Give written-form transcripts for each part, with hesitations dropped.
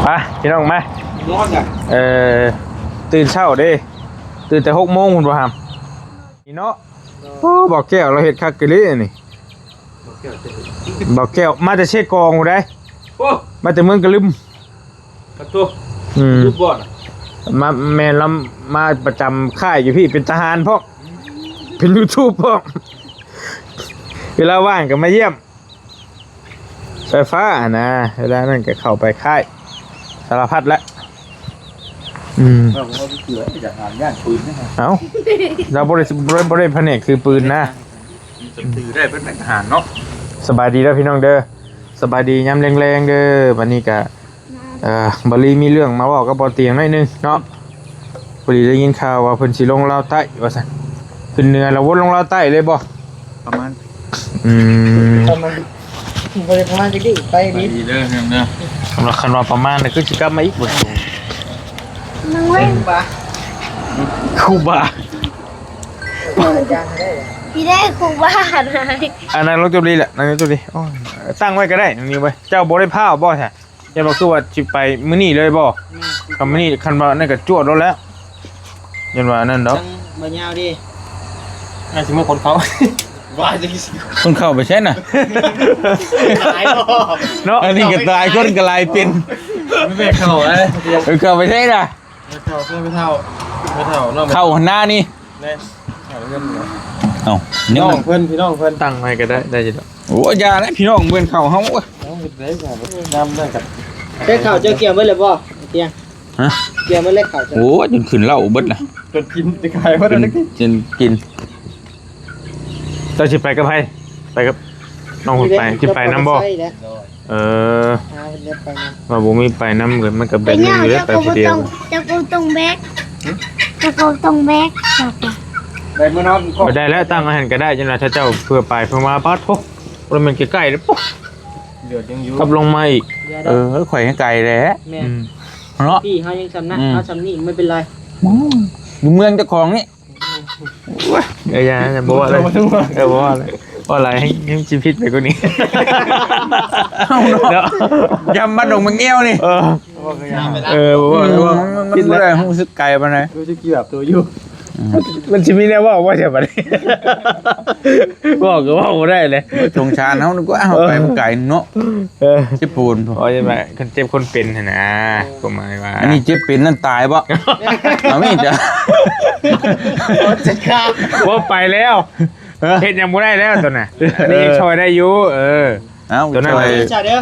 มาพี่น้องมาร้อนอ่ะตื่นเช้าเด้ตื่นแต่6 โมงคุณบ่ฮัมนี่เนาะโอ้บอกแก้วเราเฮ็ดคักกะลินี่บอกแก้วมาแต่เช็ดกองบ่ได้โอ้มาแต่เมืองกะลึมกระตัวลูกบอลมาแม่ลำมาประจำค่ายอยู่พี่เป็นทหารพวกเป็น YouTube พวกเวลาว่างก็มาเยี่ยมไฟฟ้านะเวลานั้นก็เข้าไปค่ายสารพัดแล้วเราไม่เกี่ยวจากงานย่านปืนนะครับเอ้าเราบริแผนกคือปืนนะถือได้เป็นทหารเนาะสบายดีแล้วพี่น้องเด้อสบายดีย้ำแรงๆเด้อวันนี้ก็บรีมีเรื่องมาบอกกับบอเตียงหน่อยนึงเนาะพอดีได้ยินข่าวว่าเพิ่นสิลงลาวใต้ว่าซั่นขึ้นเหนือแล้ววนลงลาวใต้เลยบ่ประมาณประมาณจะดีไปดีเด้อเนาะสำหรับคันว่าประมาณน่ะคือสิกลับมาอีกบ่สูงนั่งเล่นปะครูบาพี่ได้ครูบาอะไรอันนั้นลงจุลีแหละนั่นจุลีตั้งไว้ก็ได้ตรงนี้ไว้เจ้าบ่ได้ผ้าบ่แท้อย่าบอกคือว่าสิไปมื้อนี้เลยบ่คำมื้อนี้คันว่านั่นก็จวดรถแล้วยันว่านั่นดอกบ่ยาวดิสิมื้อคนเขาว่าจังสิคนเข้าไปใช่น่ะตายบ่เนาะอันนี้ก็ตายคนก็ลายเป็นไม่เข้าเอ้ยเข้าไปใช่น่ะไม่เท่าเข้าหันหน้านี่แน่เข้าเงินเอ้าน้องเพิ่นพี่น้องเพิ่นตั้งไว้ก็ได้จิโอ้ยาแล้วพี่น้องเบิ่นเข้าเฮาโอ้ยได้จ้ะน้ำได้กับเจ้าข้าวเจ้าเกี่ยวไว้เลยบ่เตียงฮะเกี่ยวไว้เลยข้าวโอ้จนขึ้นเหล้าเบิดล่ะจนกินจะขายว่าได้จนกินเจ้าสิไปกับไผไปกับน้องคนไปสิไปนำบ่ว่าบ่มีไปนำก็มันก็แบบนี้อยู่แล้วไปผู้เดียวเจ้ากูตรงแบกเจ้ากูตรงแบกได้มื้อนอนก็ได้แล้วตั้งอาหารก็ได้จังได๋ถ้าเจ้าเพื่อไปเพื่อมาปาดโพบ่มันใกล้ๆเด้อปุ๊บเดือดยังอยู่กลับลงมาอีกข่อยให้ไกลแหละเนาะพี่เฮายังสำนักเฮาสำนี่ไม่เป็นไรอยู่เมืองเจ้าของนี่อย่าบ่ว่าอะไรบ่ว่าอะไรว่าอะไรให้ชีวิตไปกว่านี้เนาะยำมาดงมันเงี้ยวนี่บอกว่าคิดอะไรรู้สึกไกลปานใดรู้สึกเกี่ยวตัวอยู่มันสิมีแนวว่าใช่ป่ะนี่บอกก็ว่าบ่ได้เลยสงสารเฮานึกว่าเฮาไปไกลเนาะสิปูนโอ้ยแบบคนเจ็บคนเป็นหั่นนะก็หมายว่าอันนี้เจ็บเป็นนั่นตายบ่เอามีจ้ะจัดการว่าไปแล้วเฮ็ดยังบ่ได้แล้วตัวน่ะอันนี้ช่วยได้อยู่เอ้าตัวนั้นช่วยเด้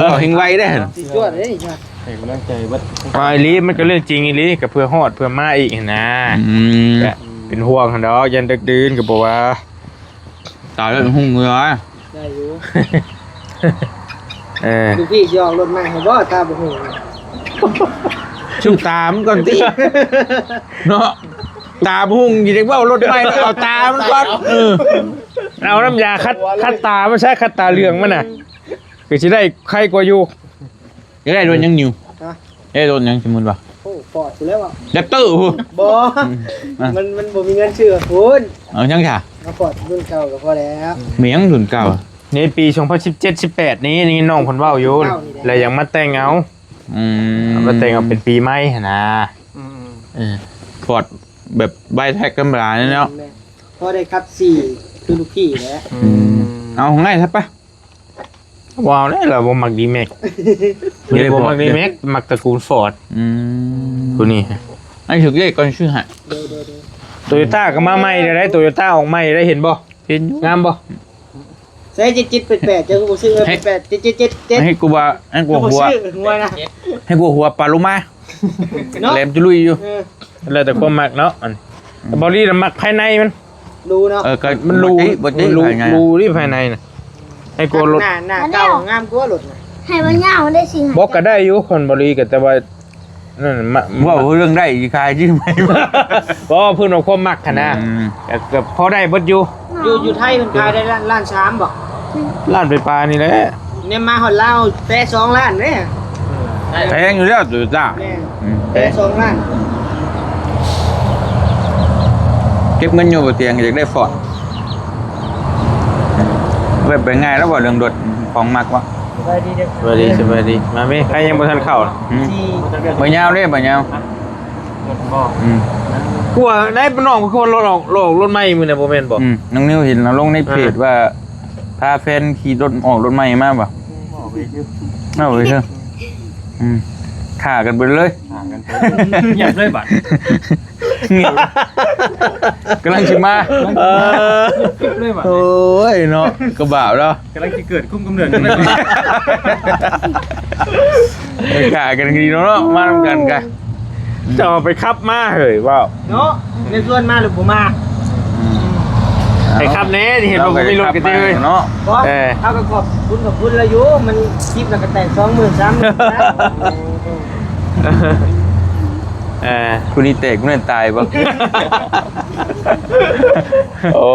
อหิงไว้ได้หั่นยอดเด้จ้ะให้กำลังใจเบิดอีหลีมันก็เรื่องจริงอีหลีก็เพื่อฮอดเพื่อมาอีกนะเป็นห่วงหั่นดอกยันดึกดื่นก็บ่ว่าตายแล้วหุ่งเหงื่อได้อยู่ดูพี่ยองรถมาให้บ่ตาบ่ฮู้ชุบตามันก่อนติเนาะตาพุ่งอยู่เด็กว่ารถไฟเอาตามันก่อนเอาน้ำยาคัดตาไม่ใช่คัดตาเหลืองมันน่ะคือจะได้ใครกว่าอยู่จะได้โดนยังนิวได้โดนยังสมมุติว่าโอ้ปอดอยู่แล้วอ่ะแรปเตอร์บ่มันบ่มีเงินซื้อคุณเอายังค่ะมาปอดรุ่นเก่าก็พอแล้วเมียงรุ่นเก่าในปี2017-18นี้นี่น้องคนเว้าอยู่แล้วยังมาแต่งเอามาแต่งเอาเป็นปีใหม่นะปอดแบบใบแท็กกันมาเนี่ยเนาะพอได้ครับ4คือลูกพี่แล้วเอาง่ายครับปะว้าวนี่เราบ่มักดีแม็กบ่มักดีแม็กมักตระกูลฟอร์ดตัวนี้ไอ้ถึกเลขก่อนชื่อฮะโตโยต้าก็มาใหม่ได้โตโยต้าออกใหม่ได้เห็นบ่เห็นงามบ่ใส่7788เจ้ากูซื้อ8777ให้กูว่าให้กูหัวให้กูหัวปลาลูมาแหลมจุลุยอยู่แล้วแต่ความมักเนาะบอดี้มักภายในมันรู้เนาะก็มันรู้ที่ภายในน่ะให้กลัวรถหน้าเก่างามกว่ารถให้มันยาวได้สิบอกก็ได้อยู่คนบอดี้ก็แต่ว่านั่นว่าเรื่องได้อีกใครชื่อไหมก็เพิ่นเอาความมักขนาดก็พอได้เบิดอยู่ไทยเพิ่นขายได้ล้าน3บ่ล้านไปปลานี่แหละเนี่ยมาฮอดลาวแต่2ล้านเด้แพงอยู่แล้วตัวจ้าแต่2ล้านเก็บเงินอยู่บนเตียงอยากได้ฟอร์ดแบบเป็นไงแล้วว่าเรื่องดดของมักวะ สบายดีเด้อ สวัสดีสวัสดีมาไหมใครยังบ่ทันเข้าล่ะ ที่ บ่ยาวเด้บ่ยาว กลัวได้น้องเป็นคนรถออกรถใหม่มื้อน่ะบ่แม่นบ่ น้องนิวเห็นเราลงในเพจว่าพาแฟนขี่รถออกรถใหม่มาบ่เอาไปเถอะฆ่ากันไปเลย เงียบเลยบัด เงียบกำลังสิมา เออ เงียบเลยบัด โอ้ยเนาะก็บ่าวแล้ว กำลังจะเกิดคุ้มกำเนิดกันเลย ไปฆ่ากันดีเนาะมาทำกันกัน จะเอาไปขับมาเฮ้ยว้าว เนาะในส่วนมาหรือบ่มา ไอ้ขับแน่ที่เห็นว่าบ่มีรถกันเด้ย เนาะ บ่เอาก็ขอบคุณแล้วอยู่มันคลิปแล้วก็แต่ง20,000 30,000 คุณนี่เตะคุณนี่ตายบ่ โอ้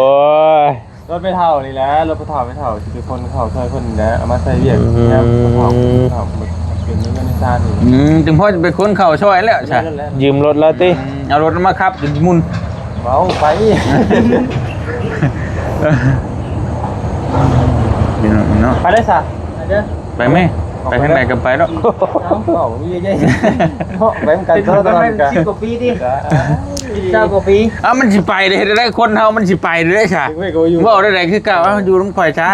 ย รถไปเท่านี่แหละรถไปเท่าจะเป็นคนเท่าช่วยคนนะเอามาใส่เรียกนะเท่าเป็นเงินในซานนี่ ถึงพ่อจะเป็นคนเข้าช่วยแล้วใช่ ยืมรถแล้วติ เอารถมาครับจะมุน เมาไป เนาะ ไปได้ซะ เด้อ ไปไหมไปทางไหนกันไปแล้ว เอามีเยอะๆเนาะไปกันก็ ก็ ต้อง เป็น กัน 10 กว่าปีดิ9 กว่าปี มันสิไปได้คนเฮามันสิไปได้ใช่ ไม่ก็อยู่ ว่าได้คือเก่าอยู่น้ำข่อยช้า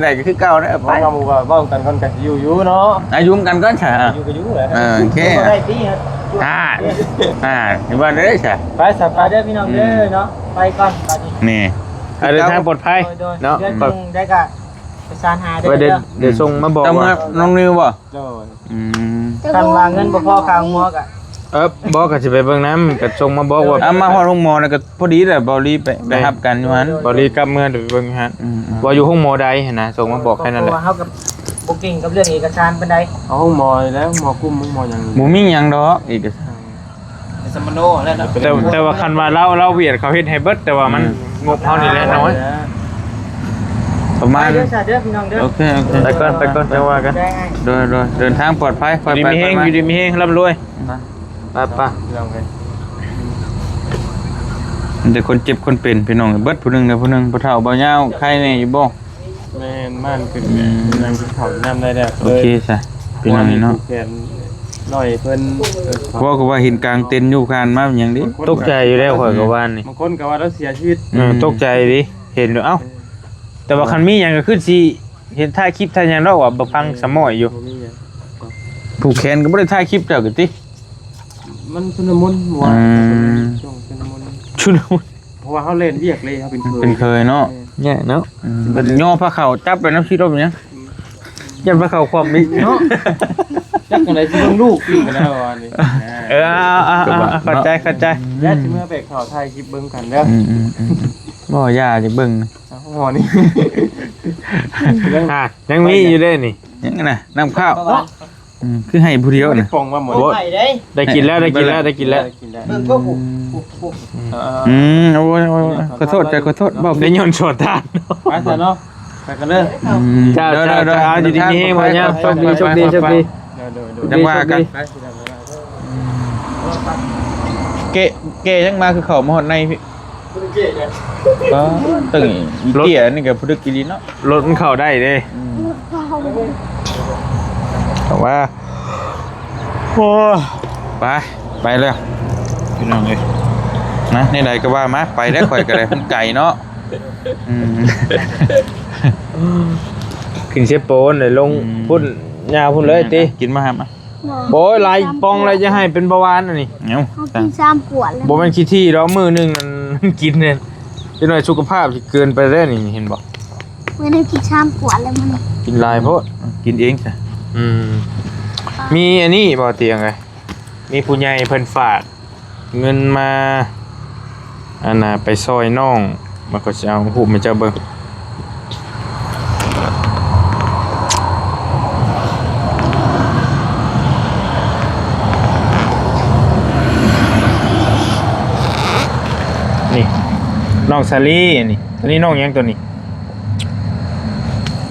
ได้ก็คือเก่าได้ไป บ้านเราบ้านกันคนกันอยู่เนาะ อายุกันก็ใช่ อยู่ก็อยู่แหละ โอเค บ่ได้ปีฮะ เห็นว่าได้ใช่ ไปสับ ไปเด้อพี่น้องเด้อเนาะไปก่อนบัดนี้ นี่ เดินทางปลอดภัย โดย เนาะ เดือนหนึงได้ก็ไปสานหาเด้อ ไว้เดี๋ยว เด้อ เดี๋ยวส่งมาบอก ต้อง ว่า น้องนิวบ่ โดย คันว่าเงินบ่พอค่าหัวก็ บอกก็สิไปเบิ่งน้ำก็ส่งมาบอกว่า มาฮอดโรงหมอแล้วก็พอดีแหละบอลี่ไปรับกันอยู่ฮัน บริกรรมเมื่อเดี๋ยวไปเบิ่งฮะว่าอยู่ห้องหมอใดหั่นนะส่งมาบอกแค่นั้นแหละ เพราะว่าเฮากับบ่เก่งกับเรื่องเอกสารปานใด เอาห้องมอยแล้วมอกุ้มมอยัง บ่มีหยังดอกอีก สมโนแล้วเนาะ แต่ว่าคันว่าเราเวียดเขาเฮ็ดให้เบิดแต่ว่ามันงบเฮานี่แหละน้อย ประ ไป มาณ เด้อจ้าเด้อพี่น้องเด้อ โอเค ไปก่อนจะว่ากัน ได้ไง เดินทางปลอดภัย อยู่ดีมีเฮงอยู่ดีมีเฮงร่ำรวยไป ยังไง แต่คนเจ็บคนเป็นพี่น้องเบิดผู้หนึงเด้อผู้หนึงบ่เฒ่าบ่ยาวใครแน่อยู่บ่ แม่นม่านขึ้นนางขึ้นเขาน้ำได้แล้ว โอเคซะพี่น้องเนาะ แขนหน่อยเพิ่น เพราะว่าเห็นกลางเต็นท์อยู่คานมาเป็นหยังดิ ตกใจอยู่แล้วข่อยก็ว่านี่ บางคนก็ว่าเราเสียชีวิต ตกใจดิเห็นอยู่เอ้าแต่ว่าคันมีหยังก็ขึ้นสิเห็นถ่ายคลิปถ่ายหยังดอกว่าบ่ฟังสมอยอยู่ ผูกแขนก็บ่ได้ถ่ายคลิปเจ้าก็ติ มันชุนมุนหัวช่วงชุนมุน ชุนมุน เพราะว่าเขาเล่นเรียกเลยเขาเป็น เป็นเคยเนาะ เนี่ยเนาะ เป็นย่อพระเข่าจับไปน้ำชีรบอย่างเงี้ย ยันว่าเขาความนี้เนาะ จักกันเลยที่ต้องลูกปีกันแล้ววันนี้ เข้าใจ แล้วที่เมื่อไปข่าวไทยคลิปเบิ้งกันแล้ว บ่ย่าจะเบิ่งนะ หัวนี่ ยังมีอยู่ได้นี่ ยังไงนะน้ำข้าวคือให้ผู้เดียวนะ ฟองมาหมด ไปเด้ ได้กินแล้ว เบิ่งก็ผูก โอ้ยขอโทษใจขอโทษบอก ได้ยนต์โสดทาน ไปซะเนาะไปกันเลย จ้าอยู่ดีๆมาเนี่ยโชคดี จังว่ากันเกยังมาคือเขามาหอดในพี่ก็ตึงเกี่ยนี่กับพุทธกิริเนาะ รถมันเข้าได้เด้แต่ว่าโอ้ ไปเลยพี่น้องเลยนะในใดก็ว่ามาไปได้ข่อยกันเลยมันไก่เนาะ ขึ้นเชฟโปนเลยลงพุ่นยาวพุ่นเลยติ กินมาครับมา โอ้ยลายปองอะไรจะให้เป็นเบาหวานอันนี้ เนาะ เขากินซ้ำปวดแล้ว บ่แม่นขี้ที่แล้วมือนึงมันกินเนี่ยจะหน่อยสุขภาพสิเกินไปแล้วนี่เห็นบ่ ไม่ได้กินซ้ำปวดแล้วมัน กินลายโพด กินเองจ้ะ มีอันนี้บ่เตียงไงมีผู้ใหญ่เพิ่นฝากเงินมาอันน่ะไปซอยน้องมันก็จะเอาหูมาเจ้าเบิ่งนี่น้องซาลี่นี่ตัวนี้น้องหยังตัวนี้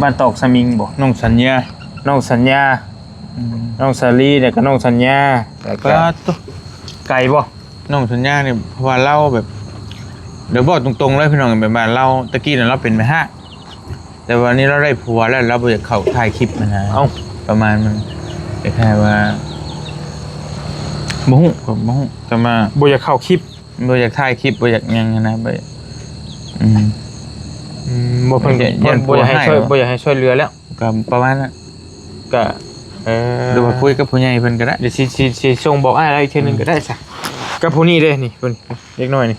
บ้านตอกสมิงบ่ น้องสัญญา น้องสัญญา น้องซาลีเนี่ยก็น้องสัญญาแล้ว ก็ ก็ ตุ๊ ไก่บ่ น้องสัญญาเนี่ยเพราะว่าเล่าแบบเดี๋ยวบอกตรงๆเลยพี่น้องแบบบ้านเราตะกี้เนี่ยเราเป็นแม่ห้า แต่วันนี้เราได้ผัวแล้วเราบ่อยากเข้าถ่ายคลิปมันนะ เอ้า ประมาณมันคล้ายๆว่าบ่ฮู้ผมบ่ฮู้แต่มา บ่อยากเข้าคลิป บ่อยากถ่ายคลิปบ่อยากหยังนะบ่อยากอืม บ่เพิ่น ยัน บ่อยากให้ช่วย ให้เหรอ บ่อยากให้ช่วยเหลือแล้ว ก็ประมาณนั้น ก็หรือว่าคุยกับผู้ใหญ่เพิ่นก็ได้ เดี๋ยวสิส่งบอกอ้ายอะไรอีกทีหนึงก็ได้ซะกับผู้นี้เด้นี่เพิ่นเล็กน้อยนี่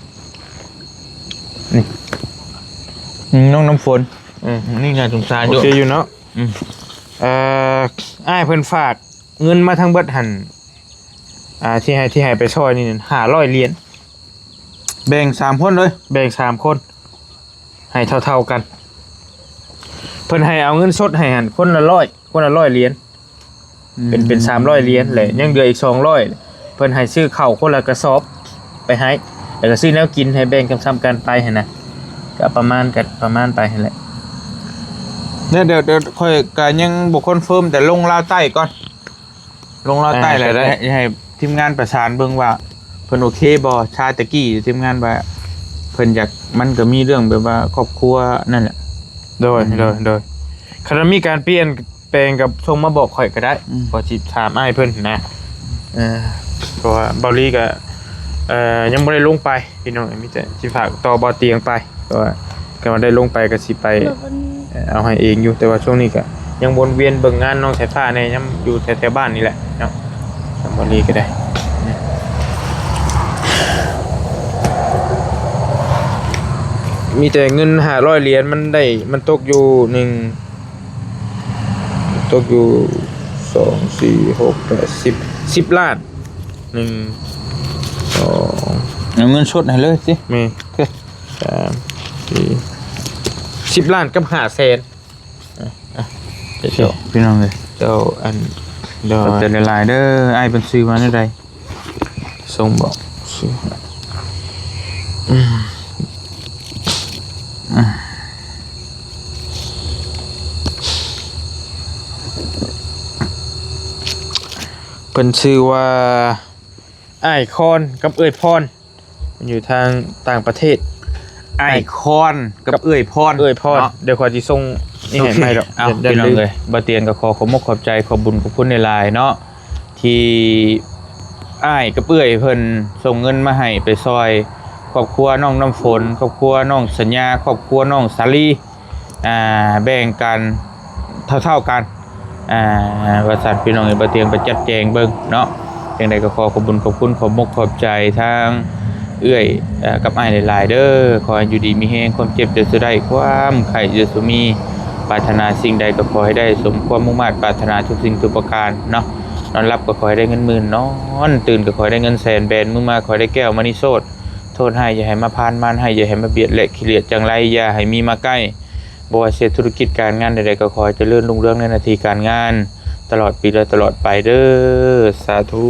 น้องน้ำฝน อืม นี่น่าสงสาร โอ อยู่ เคอยู่เนาะ อืม อ้ายเพิ่นฝากเงินมาทั้งเบิดหันที่ให้ไปช่วยนี่500เหรียญ แบ่ง3คนเลย แบ่ง3คนให้เท่าๆกันเพิ่นให้เอาเงินสดให้หันคนละ100เหรียญเป็น300เหรียญแหละยังเหลืออีก200เพิ่นให้ซื้อข้าวคนละกระสอบไปให้แล้วก็ซื้อแนวกินให้แบ่งกันซ้ำกันไปหั่นน่ะก็ประมาณไปหั่นแหละ เดี๋ยวค่อยก็ยังบ่คอนเฟิร์มแต่ลงลาวใต้ก่อนลงลาวใต้แล้วให้ทีมงานประสานเบิ่งว่าเพิ่นโอเคบ่ชาตะกี้ทีมงานว่าเพิ่นอยากมันก็มีเรื่องแบบว่าครอบครัวนั่นแหละ โดยคันมีการเปลี่ยนแปลงกับส่งมาบอกข่อยก็ได้พอสิถามอ้ายเพิ่นนะเพราะว่าเบาลีก็ยังบ่ได้ลงไปพี่น้องมีแต่สิฝากต่อบ่อเตียงไปเพราะว่าก็มาได้ลงไปก็สิไปเอาให้เองอยู่แต่ว่าช่วงนี้ก็ยังวนเวียนเบิ่งงานน้องสายฟ้าเนี่ยยังอยู่แถวๆบ้านนี่แหละเนาะเบาลีก็ได้มีแต่เงิน500เหรียญมันตกอยู่ตกอยู่2 4 6 8 10ล้าน1 2 เอาเงินสดให้เลยสิ มี3 4 10ล้านกับ5แสนเจ้า พี่น้องเลย เจ้าอันเดี๋ยว ขอบใจหลายๆเด้ออ้ายเพิ่นซื้อมาได้ใด ส่งบอกชื่อเพิ่นชื่อว่าอ้ายคอนกับเอ้ยพรมันอยู่ทางต่างประเทศ ไอคอนกับเอ้ยพร เอ้ยพรเดี๋ยวขอสิส่งนี่ให้ไม่หรอก เอา ดี๋ว พี่น้อง ลืม เลยบ่เตียนก็ขอบมกขอบใจขอบบุญขอบคุณในหลายเนาะที่อ้ายกับเอ้ยเพิ่นส่งเงินมาให้ไปซอยครอบครัวน้องน้ำฝนครอบครัวน้องสัญญาครอบครัวน้องสาลีแบ่งกันเท่าๆกันว่าสัตว์พี่น้องบ่เตียงไปจัดแจงเบิ่งเนาะจังใดก็ขอบบุญขอบคุณขอบมกขอบใจทางเอื้อยกับอ้ายหลายๆเด้อขอให้อยู่ดีมีแรงความเจ็บจะสุดได้ความไข่จะสุมีปรารถนาสิ่งใดก็ขอให้ได้สมความมุ่งมั่นปรารถนาทุกสิ่งทุกประการเนาะนอนรับก็ขอให้ได้เงินหมื่นนอนตื่นก็ขอให้ได้เงินแสนแบนมื้อมาขอให้ได้แก้วมณีโสดโทษให้อย่าให้มาพานมานให้อย่าให้มาเบียดและขี้เลียดจังไรอย่าให้มีมาใกล้บ่ว่าเสียธุรกิจการงานใดๆก็ขอให้เจริญรุ่งเรืองในหน้าที่การงานตลอดปีและตลอดไปเด้อสาธุ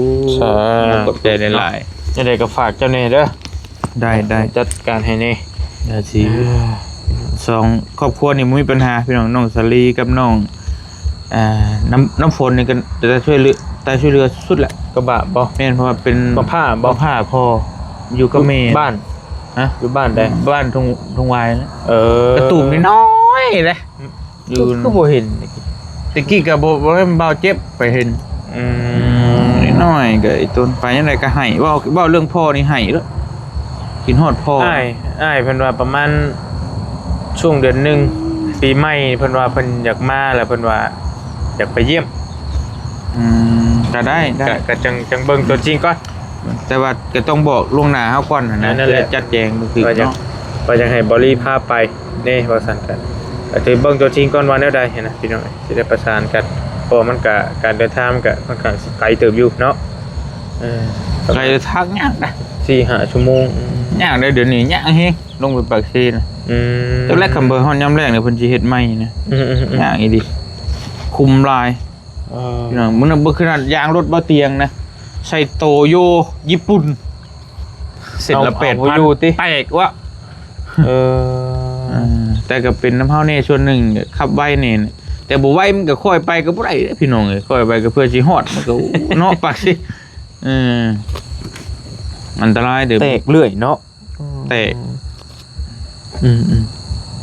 ขอบใจหลาย ยังไงก็ฝากเจ้าเน่เด้อ ๆได้ จัดการให้เน่ อย่าสิสองครอบครัวนี่บ่มีปัญหาพี่น้องน้องสาลีกับน้องน้ำฝนนี่ก็จะช่วยเหลือสุดแหละ กระบะบ่ แม่นเพราะว่าเป็น บ่ผ้าบ่ บ่ผ้าพออยู่กับแม่ บ้าน ฮะ อยู่บ้านได้ บ้านทงวายนะ ก กระตุ่มน้อยๆเลยอยู่ ก็บ่เห็น ตะกี้ก็บ่ให้มันเบาเจ็บไปเห็นน้อยๆก็ไอ้ต้นไปยังไงก็ให้เว้าเรื่องพ่อนี่ให้แล้วกินฮอดพ่อ อ้ายเพิ่นว่าประมาณช่วงเดือน1ปีใหม่เพิ่นว่าเพิ่นอยากมาแล้วเพิ่นว่าอยากไปเยี่ยม ก็ได้ ก็จังเบิ่งตัวจริงก่อน แต่ว่าก็ต้องบอกล่วงหน้าเฮาก่อนนะ นั่นแหละ จัดแจงมันคือ ว่าอยาก เนาะ ว่าอยากให้บริพาไปนี่ว่าซั่นกันก็ถือเบิ่งตัวจริงก่อนว่าแนวใดนะพี่น้องสิได้ประสานกันเพราะมันก็การเดินทางก็ค่อนข้างสิไกลเติบอยู่เนาะ ใครจะทักยากนะ 4-5 ชั่วโมง ยากเดี๋ยวนี้ยากเฮงลงไปปากซีนะ ตอนแรกคำเบอร์ฮอนย่ำแรกเนี่ยเพิ่นสิเฮ็ดใหม่นะอย่างอีดิคุมลายพี่น้องมึงน่ะบ่ขนาดยางรถบ่เตียงนะใส่โตโยญี่ปุ่นเสร็จละ เอาอยู่ติ 8,000แตกวะแต่ก็เป็นน้ำเฮาแน่ส่วนหนึ่งขับไว้นี่นะแต่บ่ไว้มันก็ค่อยไปก็บ่ได้เด้อพี่น้องเอ้ยค่อยไปก็เพื่อสิฮอดมันก็เนาะปากสิอันตรายเด้อ แตกเรื่อยเนาะ แตก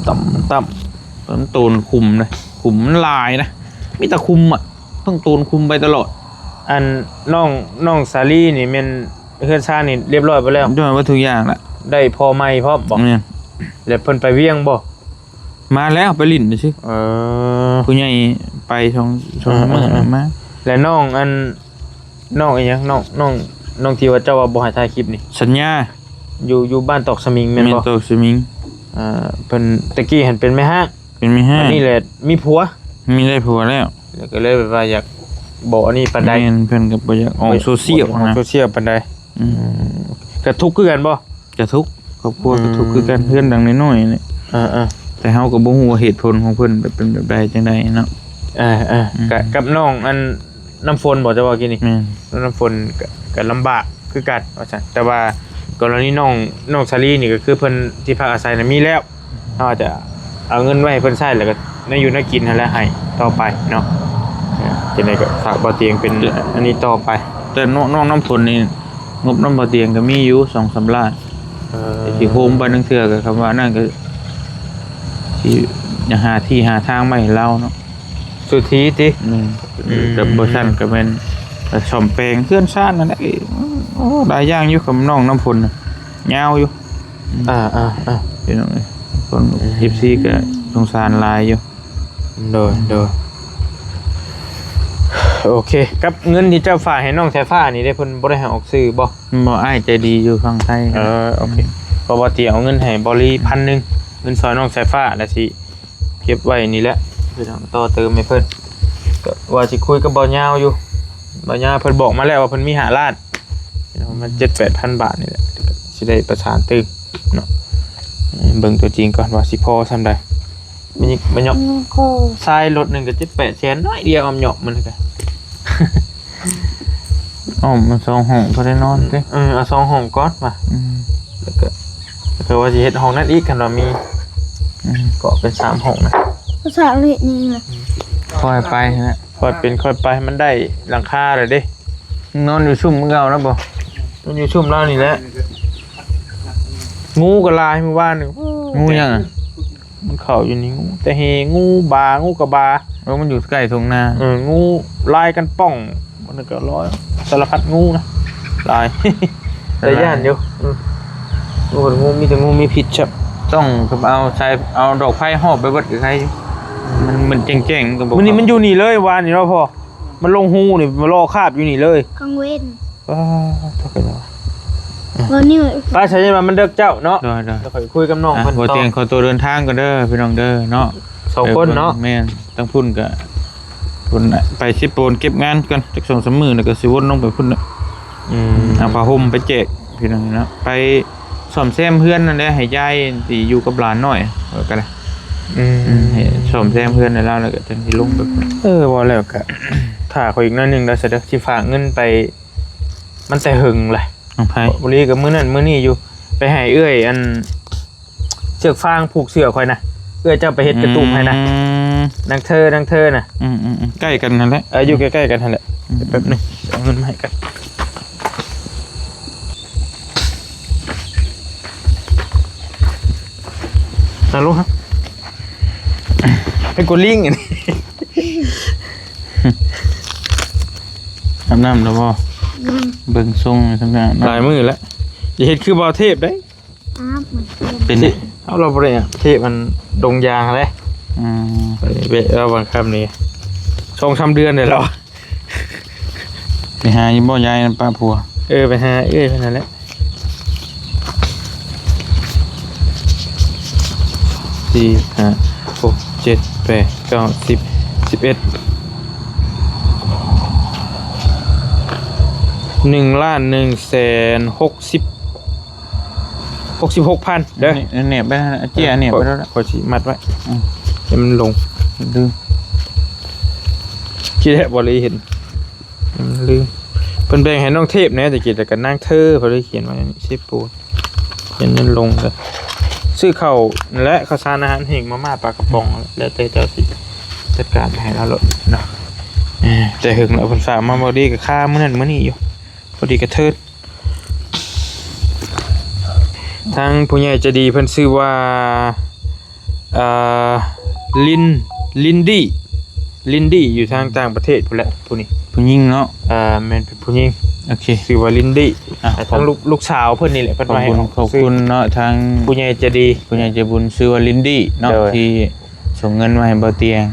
ต่ำ มันตูนคุมนะคุมมันลายนะมีแต่คุมอ่ะต้องตูนคุมไปตลอด อันน้องสาลีนี่แม่นเฮือนชานี่เรียบร้อยไปแล้ว ด้วยว่าทุกอย่างละ ได้พอไหมพร้อมบอก เนี่ย แล้วเพิ่นไปเวียงบ่ มาแล้วไปลิ่นนะชิ ผู้ใหญ่ไปช่องมื้อมา และน้องอันน้องอีหยังน้องที่ว่าเจ้าว่าบ่ให้ถ่ายคลิปนี่ สัญญา อยู่บ้านตอกสมิงแม่นบ่ โตสมิง เพิ่นตะกี้เห็นเป็นแม่ห้าง เป็นมีห้า อันนี้แหละมีผัว มีได้ผัวแล้ว แล้วก็เลยแบบว่าอยากบอกอันนี้ปานใด แม่นเพิ่นก็บ่อยากออกโซเชียล ออก นะ โซเชียลปานใด อืม กระทุกข์คือกันบ่ จะทุกข์ครอบครัวก็ทุกข์คือกันเพื่อนดังน้อยๆนี่ แต่เฮาก็บ่ฮู้ว่าเหตุผลของเพิ่นเป็นแบบใดจังไดเนาะ กับน้องอันน้ำฝนบอกจะว่ากินนี่ แม่น น้ำฝนก็ลำบากคือกันว่าซั่นแต่ว่ากรณีน้องชาลีนี่ก็คือเพิ่นที่พักอาศัยน่ะมีแล้วเฮาจะเอาเงินไว้ให้เพิ่นใช้แล้วก็ได้อยู่ได้กินนั่นแหละให้ต่อไปเนาะจังได๋ก็ฝากบ่เตียงเป็นอันนี้ต่อไป แต่น้องน้ำฝนนี่งบน้ำบ่เตียงก็มีอยู่ 2-3 ล้านสิโฮมไปนึงเทื่อก็คำว่านั่นก็สิอย่าหาที่หาทางมาให้เราเนาะ สุธีติ กับบ่ซั่นก็แม่นซ่อมแปลงเพื่อนซ่านนั่นแหละโอ้หลายอย่างอยู่กับน้องน้ำฝนน่ะยาวอยู่ พี่น้องเอ้ย คน14ก็สงสารหลายอยู่ โดยโอเคกับเงินที่เจ้าฝากให้น้องสายฟ้านี่ได้เพิ่นบ่ได้ให้ออกซื้อบ่ บ่อ้ายใจดีอยู่ฝั่งไทย โอเคเพราะว่าตีเอาเงินให้บริ1,000เงินซอยน้องสายฟ้าแล้วสิเก็บไว้นี่แหละเพื่อต่อเติมให้เพิ่นก็ว่าสิคุยกับบ่ยาวอยู่บ่ยาวเพิ่นบอกมาแล้วว่าเพิ่นมี5ล้านมัน 7-8,000 บาทนี่แหละสิได้ประสานตึกเนาะเบิ่งตัวจริงก่อนว่าสิพอซำใดมันยก โค ทรายรถนึงก็7-8แสนน้อยเดียวออมหยอกมันก็ อ้อมมัน2ห้องพอได้นอนเด้ เอา2ห้องก่อนมาแล้วก็ว่าสิเฮ็ดห้องนั้นอีกคันว่ามีก็เป็น3ห้องนะ ภาษาเลยนี่แหละ คอยไปนะ ค่อยเป็นค่อยไปมันได้หลังคาเลยเด้ นอนอยู่ซุ่มเก่านะบ่ มันอยู่ชุ่มแล้วนี่แหละงูก็ลายเมื่อวานนี่ งูยังอ่ะ มันเข้าอยู่นี่งูแต่เฮงูบางูกระบา มันอยู่ใกล้ทุ่งนา งูลายกันป้องมันก็ร้อยสารพัดงูนะลาย แต่ย่านอยู่งูมีแต่งูมีพิษชับ ต้องเอาใช้เอาดอกไผ่หอบไปเบิดกับใครมันเจ๋งๆก็บ่ มันนี่มันอยู่นี่เลยวานนี่เนาะพ่อมันลงหูนี่มันรอคาบอยู่นี่เลย กังเว้น เท่ากันเนาะ วันนี้ ป้าใช้ยังมันเด็กเจ้าเนาะ ได้ เดี๋ยวค่อยคุยกับน้อง ๆ เพิ่น บ่ ต่อ เตียงขอตัวเดินทางก่อนเด้อพี่น้องเด้อเนาะ 2 คนเนาะ แม่นตั้งพุ่นก็พุ่นไปสิโปนเก็บงานกันจัก2-3มื้อแล้วก็สิวนลงไปพุ่นน่ะเอาผ้าห่มไปแจกพี่น้องเนาะไปซ่อมแซมเพื่อนนั่นแหละให้ยายที่อยู่กับหลานน้อยก็ได้ให้ซ่อมแซมเพื่อนให้เราแล้วก็จังสิลงไปพุ่น ว่าแล้วก็ ถ้าเขาอีกหน้อยหนึงแล้วเสร็จแล้วสิฝากเงินไป มันแต่หึงแหละ น้องไผ บุรีกับมื้อนั้นมื้อนี้อยู่ไปให้เอื้อยอันเชือกฟางผูกเสือค่อยนะเอื้อยเจ้าไปเฮ็ดกระตุ้มให้นะนางเธอน่ะ ใกล้กันนั่นแหละ อยู่ใกล้ๆกันนั่นแหละเดี๋ยวแป๊บนึงเอาเงินมาให้กันนั่นลูกครับให้กดลิงก์อันนี้ อาบน้ำแล้วบ่เบิ่งทรงจังซั่น หลายมื้อแล้วอย่าเฮ็ดคือบอเทพได้ อาบเหมือนเดิม เป็นนี่ เอาเราบ่ได้อะเทพมันดงยางเลย ไปเอาบางคำนี้2-3 เดือนเดี๋ยวเรา ไปหาอยู่บ่ยายป้าผัว ไปหาไปนั่นแหละ4 5 6 7 8 9 10 11 1,166,000เด้อ เนี่ยไปเจียเนี่ยไปแล้ว ขอสิมัดไว้ให้มันลง ลืม คิดแท้บ่เลยเห็นมันลืมเพิ่นแบ่งให้น้องเทพแหน่แต่กี้แต่ก็นางเธอเพิ่นเลยเขียนไว้นี่สิปูเขียนมันลงเลยซื้อข้าวและข้าวสารอาหารแห้งมาม่าปลากระป๋องแล้วแต่เจ้าสิจัดการให้เราโลดเนาะแต่หึงแล้วเพิ่นฝากมาบ่ดีก็ค่ามื้อนั้นมื้อนี้อยู่พอดีกระเทิดทางผู้ใหญ่ใจะดีเพิ่นชื่อว่า ลินดี้อยู่ทางต่างประเทศพุ่นแหละผู้นี้ ผู้หญิงเนาะ แม่นเป็นผู้หญิง โอเค ชื่อว่าลินดี้ ขอ ทั้ บ งลูกสาวเพิ่นนี่แหละเพิ่น ขอบ ว่าให้ คุณ น้อง ขอบคุณเนาะทาง ผู้ใหญ่ใจะดี ผู้ใหญ่ใจบุญชื่อว่าลินดี้เนาะ โดย ที่ส่งเงินมาให้เบาเตียง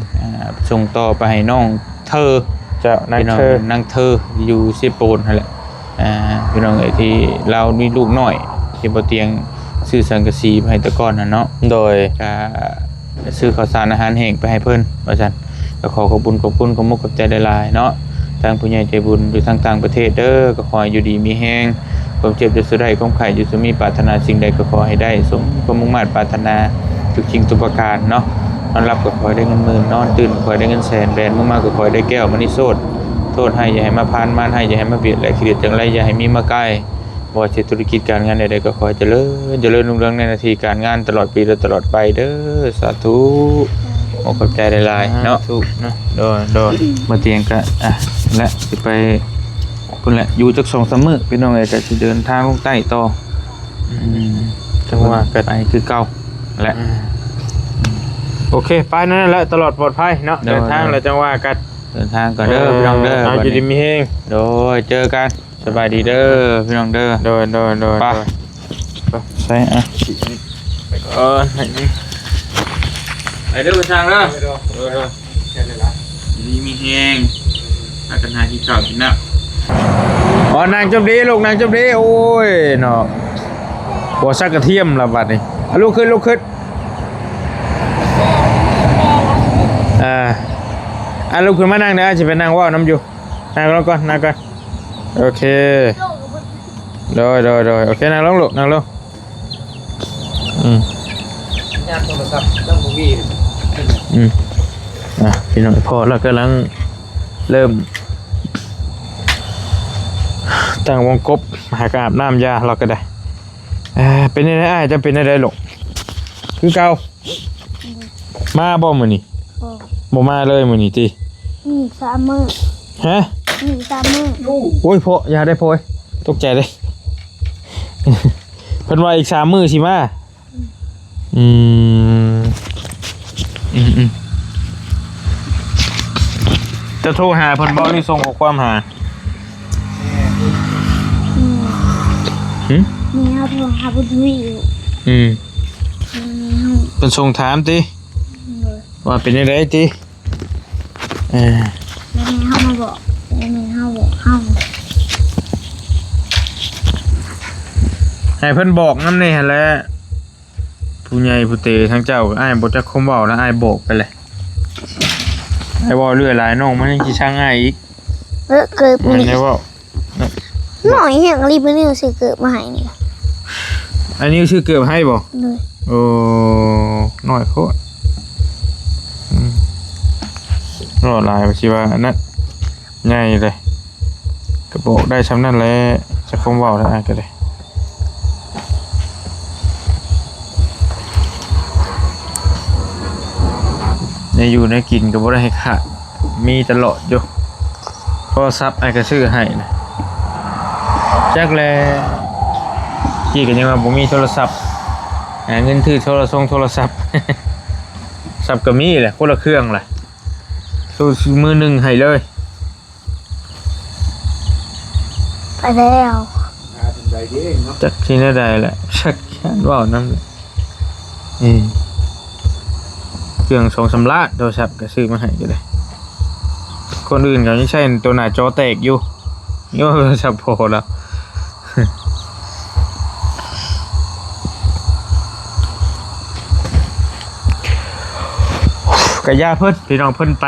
ส่งต่อไปให้น้องเธอ เจ้านาง พี่น้อง เธอ นางเธออยู่ซิโปนนั่นแหละพี่น้องไอ้ที่เรามีลูกน้อยที่เบาเตียงซื้อสังกะสีไปให้แตะก้อนน่ะเนาะ โดย ก็ซื้อข้าวสารอาหารแห้งไปให้เพิ่นว่าซั่นก็ขอขอบคุณขอบมุกขอบใจหลายๆเนาะทางผู้ใหญ่ใจบุญอยู่ทางต่างประเทศเด้อก็ขอให้อยู่ดีมีแฮงความเจ็บจะสุดได้ความไข่อยู่สมีปรารถนาสิ่งใดก็ขอให้ได้สมความมุ่งมั่นปรารถนาทุกสิ่งทุกประการเนาะนอนหลับก็ขอให้ได้เงินหมื่นนอนตื่นก็ขอให้ได้เงินแสนแบนมากๆก็ขอให้ได้แก้วมณีโสดโทษให้อย่าให้มาพานมานให้อย่าให้มาเบียดและขี้เกียจจังไรอย่าให้มีมาใกล้บ่ว่าจะธุรกิจการงานใดๆก็ขอให้เจริญรุ่งเรืองในหน้าที่การงานตลอดปีและตลอดไปเด้อสาธุขอบใจหลายๆเนาะ ถูกเนาะ โดยมาเตียงก็และสิไปพุ่นแหละอยู่จัก2-3 มื้อพี่น้องเอ้ยก็สิเดินทางลงใต้ต่อจังหวะก็ไปคือเก่าและ โอเคไปนั่นแหละตลอดปลอดภัยเนาะ เดิ เดิ น นทางแล้วจังว่ากัน เดินทางก่อนเด้อพี่น้องเด้อ เอา บัด อยู่ดี นี้ มีเฮง โดยเจอกันสบายดีเด้อพี่น้องเด้อ โดย ไปใช่ไหนนี่ไปเด้อทางเด้อนี่มีแฮงอากันหาที่เก่ากินน้ำ อ๋อนางจมดีลูกนางจมดีโอ้ยเนาะบ่ซักกระเทียมละบัดนี้เอาลุกขึ้นลุกขึ้นมานั่งเด้อสิไปนั่งเว้าน้ำอยู่นั่งลงก่อนโอเคโดยโอเคนั่งลงลูกนั่งลงงานโทรศัพท์ต้องบ่มี พี่น้องพอแล้วกำลังเริ่มตั้งวงกบหาการอาบน้ำยาเราก็ได้เป็นยังไงจะเป็นยังไงลูกคือเก่ามาบ่มื้อนี้ บอก บ่มาเลยมื้อนี้ติ มี3 มื้อ ฮะ มี3 มื้อ โอ้ยพอยาได้พอยตกใจเลย เพิ่นว่าอีก3 มื้อสิมาอืมจะโทรหาเพิ่นบ่หรือส่งข้อความหา มีเฮาโทรหาบุญวิอยู่ อืม มีเฮา เป็นส่งถามติ เลย ว่าเป็นยังไงติ แล้วมีเฮามาบอกแล้วมีเฮาบอกเฮา ให้เพิ่นบอกนำนี่หั่นแหละผู้ใหญ่ผู้เตทั้งเจ้าก็อ้ายบ่จักคมเว้าแล้วอ้ายบอกไปเลยไอ้เว้าเรื่อยหลายน้องมันยังสิช่างอ้ายอีก เกิด มัน นี่ ได้เว้า หน่อยแห่งรีบนี่สิเกิดมาให้นี่ อันนี้ชื่อเกือบให้บ่ เลย โอ้น้อยโคตรรอดลายไปสิว่าอันนั้นใหญ่เลยก็บอกได้ซ้ำนั่นแหละจะคมเว้าแล้วอ้ายก็ได้ในอยู่ในกินก็บ่ได้ให้ขาดมีตลอดอยู่โทรศัพท์ไอ้ก็ซื้อให้นะจักแลกี่ก็ยังว่าบ่มีโทรศัพท์หาเงินถือโทรศัพท์ ศัพท์ก็มีแหละคนละเครื่องแหละสู้มือหนึ่งให้เลย ไปแล้ว จักที่น่าได้แหละชักแค่นว่าวนั่นเครื่อง2-3 ล้านโทรศัพท์ก็ซื้อมาให้ก็ได้คนอื่นเขายังใช้ตัวหน้าจอแตกอยู่นี่ว่าโทรศัพท์พอแล้ว กะยาเพิ่นพี่น้องเพิ่นไป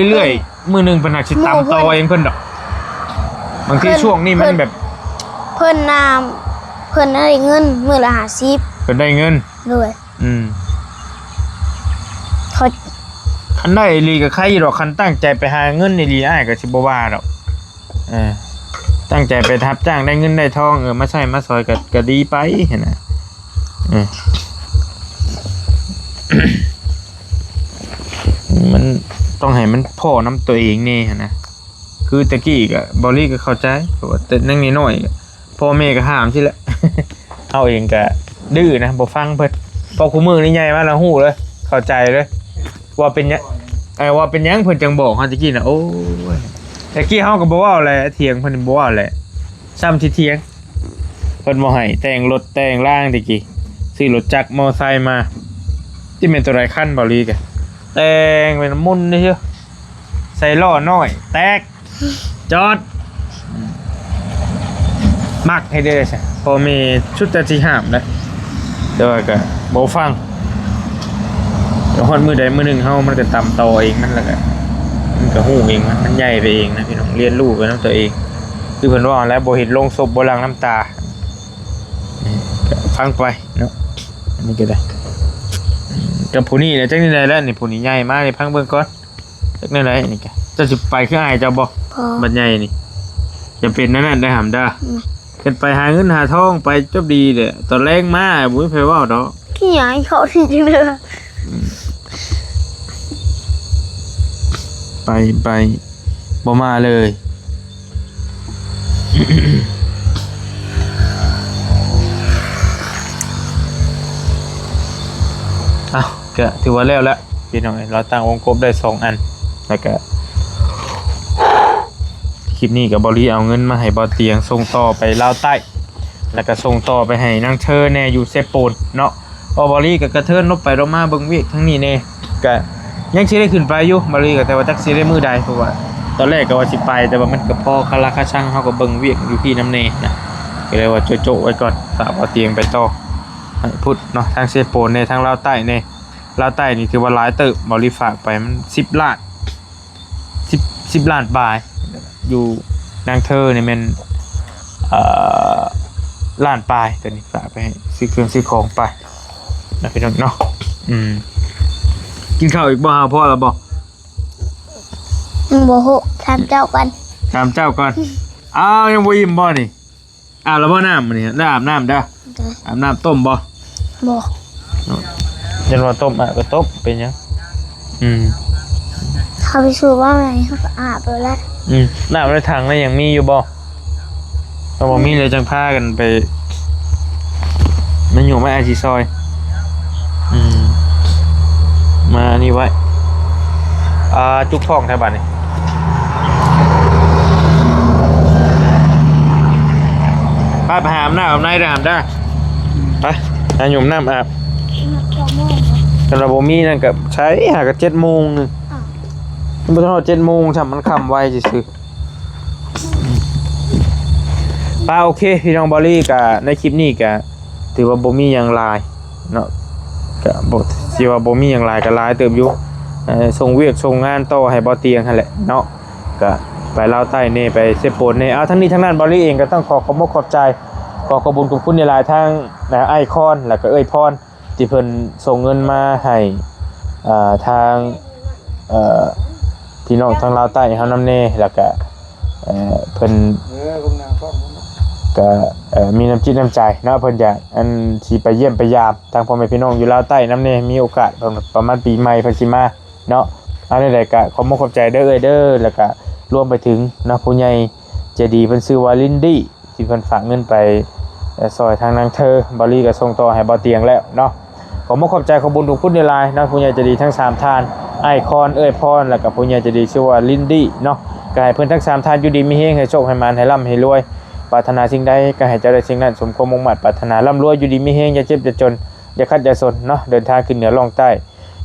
เรื่อยๆมื้อหนึงเพิ่นอาจสิตามต่อเองเพิ่นดอกบางทีช่วงนี้มันแบบ เพิ่นเพิ่นได้เงินมื้อละ50 เพิ่นได้เงิน เลย เขา คันได้อีหลีก็ใครอยู่ดอกคันตั้งใจไปหาเงินอีหลีอ้ายก็สิบ่ว่าดอกตั้งใจไปรับจ้างได้เงินได้ทองมาใช้มาซอยก็ดีไปหั่นน่ะมันต้องให้มันพ่อน้ำตัวเองนี่หั่นนะคือตะกี้ก็บอลลี่ก็เข้าใจเพราะว่าแต่นั่งนิดหน่อยพ่อแม่ก็ห้ามสิแหละ เอาเองก็ดื้อนะบ่ฟังเพิ่นพอคู่มือนี่ใหญ่มาแล้วฮู้เลย เข เข้าใจเลยว่าเป็นยังว่าเป็นยังเพิ่นจังบอกเฮาตะกี้น่ะโอ้ยตะกี้เฮาก็บ่เว้าแหละเถียงเพิ่นบ่เว้าแหละซ้ำที่เถียงเพิ่นบ่ให้แต่งรถแต่งร่างตะกี้ซื้อรถจักรมอไซค์มาที่เป็นตัวไรคันบ่ลีกะแต่งเป็นมุนนี่เชียวใส่ล้อน้อยแตกจอดมักให้ได้ใช่พอมีชุดแต่สิห้ามนะแต่ว่าก็บ่ฟังเดี๋ยวฮอดมือใดมือหนึ่งเฮามันก็ตำต่อเองนั่นแหละมันก็ฮู้เองมันใหญ่ไปเองนะพี่น้องเรียนรู้ไปนำตัวเองคือเพิ่นว่าแล้วบ่เห็นลงศพบ่หลั่งน้ำตาก็ฟังไปเนาะอันนี้ก็ได้กับผู้นี้เนี่ยจักนี่ได้แล้วนี่ผู้นี้ใหญ่มากนี่พังเบิ่งก่อนจักนี่ได้นี่ก็จะสิไปคืออ้ายเจ้าบ่ พอ บัดใหญ่นี่จะเป็นนั่นได้หำด้าเกินไปหาเงินหาทองไปจบดีเด้อตอนแรกมาบุ้ยเพว่าดอก ขี้หยายเขาที่จริงเลย ไปบ่มาเลย อ้าวก็ถือว่าแล้วละพี่น้องเราตั้งวงกบได้2 อันแล้วก็คลิปนี้กับบอลี่เอาเงินมาให้บอเตียงส่งต่อไปลาวใต้แล้วก็ส่งต่อไปให้นางเธอแน่อยู่เซโปนเนาะบอลี่กับกระเทินลบไปลงมาเบิ่งเวียกทั้งนี้แน่ก็ยังสิได้ขึ้นไปอยู่บอลี่ก็แต่ว่าจักสิได้มือใดเพราะว่าตอนแรกก็ว่าสิไปแต่ว่ามันก็พอคาราคาช่างเฮาก็เบิ่งเวียกอยู่พี่น้ำเนนะก็เลยว่าโจะๆไว้ก่อนฝากบอเตียงไปต่อให้พุทธเนาะทางเซโปนในทางลาวใต้ในลาวใต้นี่ถือว่าหลายเติบบอลี่ฝากไปมัน10 ล้าน10 ล้านบาทอยู่นางเธอเนี่ยมันล้านปลายตัวนี้ฝากไปให้ซื้อเครื่องซื้อของไปนะพี่น้องเนาะกินข้าวอีกบ่ฮะพ่อเราบอก มึงบอกโหทำเจ้ากัน ถามเจ้าก่อนอ้าวยังบ่อิ่มบ่นี่อาบแล้วบ่น้ำมื้อนี้ได้อาบน้ำเด้ออาบน้ำต้มบ่ บอก ยันว่าต้มก็ต้มเป็นหยัง เขาไปสูบว่าไงเขาก็อาบไปแล้ว น้ำในถังแล้วยังมีอยู่บ่ถ้าบ่มีเลยจังพากันไปมันอยู่ไม่อาชีซอยมานี่ไว้จุกท้องแถวบ้านนี่ไปหามน้ำอาบในได้หามได้ไปหยุ่มน้ำอาบแต่เราบ่มีนั่นกับใช้หากับ7 โมงนึงมันบ่ต้อง7 โมงทำมันค่ำไว้ซื่อป้าโอเคพี่น้องบอลลี่กับในคลิปนี้ก็ถือว่าบ่มีหยังหลายเนาะก็บ่สิว่าบ่มีหยังหลายก็หลายเติบอยู่ส่งเวียกส่งงานต่อให้บ่เตียงหั่นแหละเนาะก็ไปลาวใต้นี่ไปเซโปนนี่เอาทั้งนี้ทั้งนั้นบอลลี่เองก็ต้องขอบคุณขอบใจขอบคุณขอบคุณในหลายทางไอคอนแล้วก็เอ้ยพรที่เพิ่นส่งเงินมาให้ทางพี่น้องทางลาวใต้เฮานำแน่แล้วก็เพิ่นก็มีน้ำจิตน้ำใจเนาะเพิ่นอยากอันสิไปเยี่ยมไปยามทางพ่อแม่พี่น้องอยู่ลาวใต้นำแน่มีโอกาสประมาณปีใหม่เพิ่นสิมาเนาะอันใดๆก็ขอบคุณขอบใจเด้อเด้อแล้วก็รวมไปถึงนะผู้ใหญ่ใจดีเพิ่นชื่อว่าลินดี้ที่เพิ่นฝากเงินไปซอยทางนางเธอบอลลี่ก็ส่งต่อให้บ่เตียงแล้วเนาะขอบคุณขอบใจขอบคุณทุกคนในไลน์นะผู้ใหญ่ใจดีทั้ง3ท่านไอคอนเอ้ยพรแล้วก็ผู้ใหญ่ใจดีชื่อว่าลินดี้เนาะก็ให้เพิ่นทั้ง3ท่านอยู่ดีมีเฮงให้โชคให้มานให้ร่ำให้รวยปรารถนาสิ่งใดก็ให้เจ้าได้สิ่งนั้นสมความมุ่งมั่นปรารถนาร่ำรวยอยู่ดีมีเฮงอย่าเจ็บอย่าจนอย่าคัดอย่าสนเนาะเดินทางขึ้นเหนือล่องใต้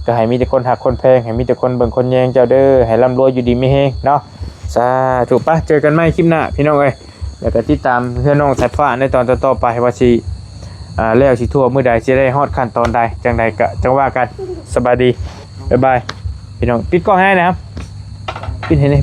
ก็ให้มีแต่คนหักคนแพงให้มีแต่คนเบิ่งคนแยงเจ้าเด้อให้ร่ำรวยอยู่ดีมีเฮงเนาะสาธุปะเจอกันใหม่คลิปหน้าพี่น้องเอ้ยแล้วก็ติดตามเพื่อนน้องสายฟ้าในตอนต่อๆไปว่าสิแล้วสิทั่วมื้อใดสิได้ฮอดขั้นตอนใดจังใดก็จังว่ากันสบายดีบ๊ายบายพี่น้องปิดกล้องให้นะครับปิดให้นี่